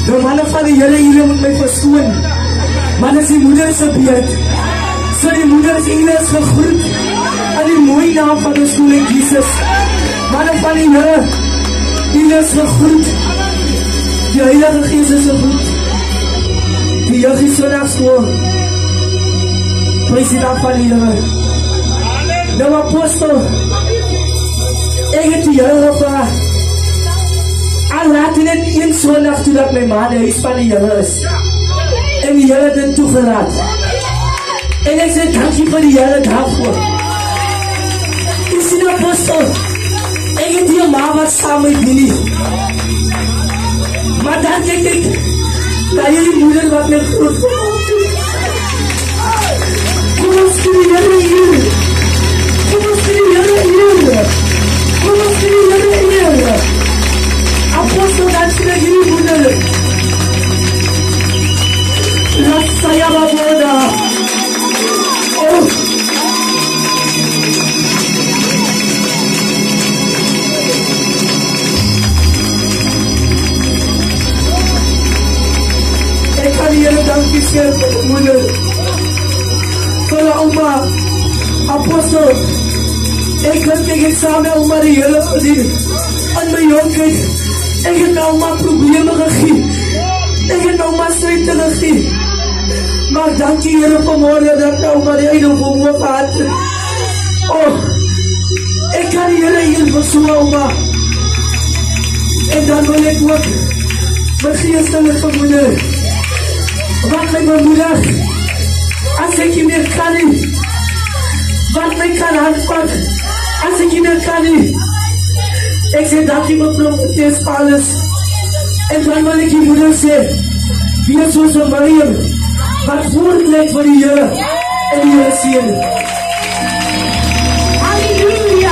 De mannen van die Here, jullie moet my verskoon. Man is die moeder se beurt. So die moeder is Ines gegroet aan die mooie naam van die skool Jesus. Mannen van die Here, Ines gegroet. Die Heilige Gees is gegroet. Die jeug is Sondagskool. Prys die naam van die Here. Nou apostel, ek het die Here gevraag. Al laat in het een Sondag toe dat my ma die huis van die Here is. En die Here dit toegelaat. En ek sê dankie vir die Here daarvoor. Jy sien apostel, ek het die ma wat saam met die. Maar dan kyk ek, dat jy die moeder wat my groot. Kom ons die Here hier. Kom ons die Here hier. Kom ons die Here hier. Apostel, dan sien ek jullie moeder. Laat saya baboda. Oh. Ek kan die Here dankie sê vir die moeder. Vir die oma. Apostel, ek het saam met oma die Here verdien. In my jonkheid. Ek het nou maar probleme gegee. Ek het nou maar strijd gegee. Maar dankie Here vanmorgen dat nou maar die einde vermoe gehad het. Oh, ek kan die Here hier versoen, oma. En dan wil ek ook my geestelik vermoeder. Wat my bemoedig, as ek nie meer kan nie. Wat my kan handvat, as ek nie meer kan nie. Ek sê dankie vir profetes alles. En dan wil ek die moeder sê, wees soos 'n Mariam, wat voorttrek vir die Here en die Here seën.